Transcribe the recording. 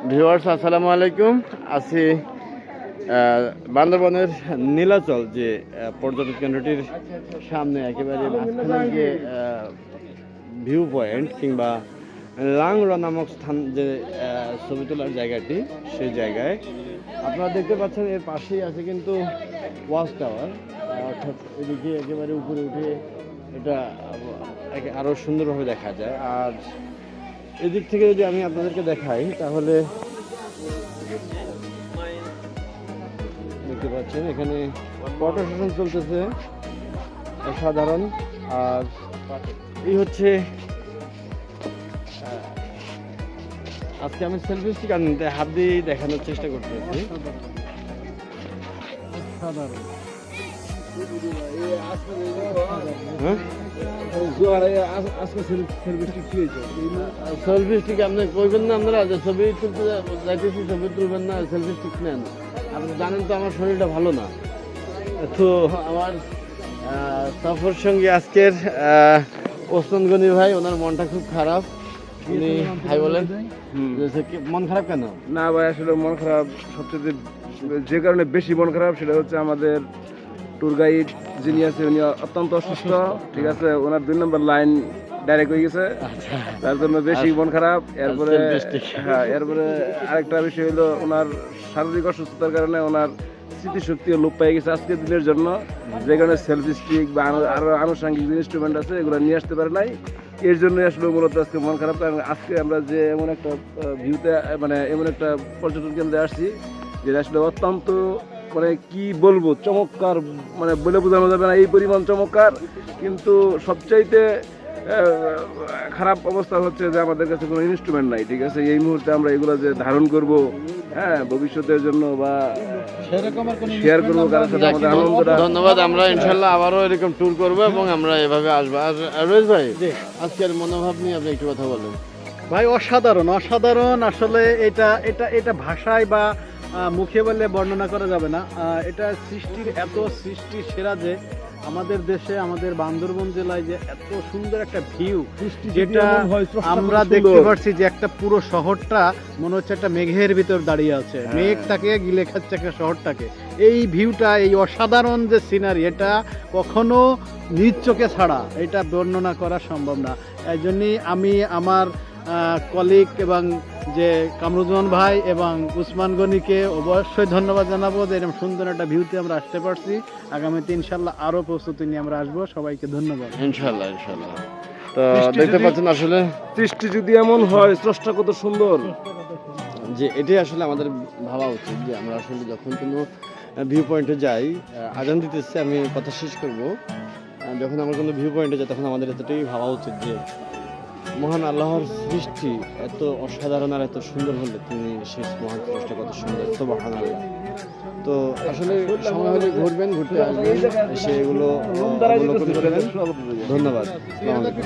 Viewers আসসালামু আলাইকুম। আছি বান্দরবনের নীলাচল যে পর্যটন কেন্দ্রটির সামনে একেবারে মাঝখানে যে ভিউ পয়েন্ট কিংবা লাংরা নামক স্থান যে ছবি তোলার জায়গাটি, সেই জায়গায় আপনারা দেখতে পাচ্ছেন এর পাশেই আছে কিন্তু ওয়াচ টাওয়ার, অর্থাৎ এদিকে একেবারে উপরে উঠে এটা আরও সুন্দরভাবে দেখা যায়। আর এদিক থেকে যদি আমি আপনাদেরকে দেখাই তাহলে দেখতে পাচ্ছেন এখানে ফটো সেশন চলতেছে সাধারণ। আর এই হচ্ছে আজকে আমি সেলফি স্টিক আনতে হাত দিয়ে দেখানোর চেষ্টা করতেছি। সেলফি স্টিক আপনি কইবেন না আপনারা যে ছবি তুলতে যাইতেছি, ছবি তুলবেন না, সেলফি স্টিক নেন। আপনি জানেন তো আমার শরীরটা ভালো না, তো আমার সফর সঙ্গী আজকের ওসমান গনি ভাই, ওনার মনটা খুব খারাপ। উনি ভাই বলেন মন খারাপ কেন? না ভাই, আসলে মন খারাপ সবচেয়ে যে কারণে বেশি মন খারাপ সেটা হচ্ছে আমাদের ট্যুর গাইড যিনি আছে উনি অত্যন্ত অসুস্থ, ঠিক আছে, ওনার 2 নম্বর লাইন ডাইরেক্ট হয়ে গেছে, তার জন্য বেশি মন খারাপ। এরপরে এরপরে আরেকটা বিষয় হলো ওনার শারীরিক অসুস্থতার কারণে ওনার স্মৃতিশক্তিও লোপ পেয়ে গেছে আজকের দিনের জন্য, যে কারণে সেলফি স্টিক বা আরো আনুষঙ্গিক যে ইনস্ট্রুমেন্ট আছে এগুলো নিয়ে আসতে পারে নাই। এর জন্যই আসলে মূলত আজকে মন খারাপ, কারণ আজকে আমরা যে এমন একটা ভিউতে মানে এমন একটা পর্যটন কেন্দ্রে আসছি যেটা আসলে অত্যন্ত মানে কি বলবো চমৎকার, মানে বলে বোঝানো যাবে না এই পরিমাণ চমৎকার। কিন্তু সবচাইতে খারাপ অবস্থা হচ্ছে যে আমাদের কাছে কোনো ইনস্ট্রুমেন্ট নাই, ঠিক আছে। এই মুহূর্তে আমরা এগুলো যে ধারণ করব, হ্যাঁ, ভবিষ্যতের জন্য বা শেয়ার করবো কারোর সাথে আমাদের আনন্দটা। ধন্যবাদ। আমরা ইনশাল্লাহ আবারও এরকম ট্যুর করবো এবং আমরা এভাবে আসবো। আর রোজ ভাই, আজকের মনোভাব নিয়ে আপনি একটু কথা বলেন। ভাই অসাধারণ অসাধারণ, আসলে এটা এটা এটা ভাষায় বা মুখে বললে বর্ণনা করা যাবে না। এটা সৃষ্টির এত সৃষ্টির সেরা যে আমাদের দেশে, আমাদের বান্দরবন জেলায় যে এত সুন্দর একটা ভিউ, যেটা আমরা দেখতে পাচ্ছি যে একটা পুরো শহরটা মনে হচ্ছে একটা মেঘের ভিতর দাঁড়িয়ে আছে, মেঘটাকে গিলে খাচ্ছে একটা শহরটাকে। এই ভিউটা, এই অসাধারণ যে সিনারি, এটা কখনো নিজ চোখে ছাড়া এটা বর্ণনা করা সম্ভব না। এই জন্যই আমি আমার কলিগ এবং যে কামরুজ্জামান ভাই এবং উসমান গনিকে অবশ্যই ধন্যবাদ জানাবো যে এরকম সুন্দর একটা ভিউতে আমরা আসতে পারছি। আগামীতে ইনশাল্লাহ আরও প্রস্তুতি নিয়ে আমরা আসবো। সবাইকে ধন্যবাদ। ইনশাল্লাহ ইনশাল্লাহ। তো দেখতে পাচ্ছেন আসলে সৃষ্টি যদি এমন হয়, স্রষ্টা কত সুন্দর, যে এটাই আসলে আমাদের ভাবা উচিত যে আমরা আসলে যখন কোনো ভিউ পয়েন্টে যাই, আজান দিতেছে, আমি কথা শেষ করব, যখন আমরা কোনো ভিউ পয়েন্টে যাই তখন আমাদের এতটাই ভাবা উচিত যে মহান আল্লাহর সৃষ্টি এত অসাধারণ আর এত সুন্দর হলে তিনি সেই মহান সৃষ্টি কত সুন্দর, সুবহানাল্লাহ। তো আসলে সময় হলে ঘুরবেন, ঘুরতে আসবেন, এসে এগুলো অবলোকন করবেন। ধন্যবাদ। আসসালামু আলাইকুম।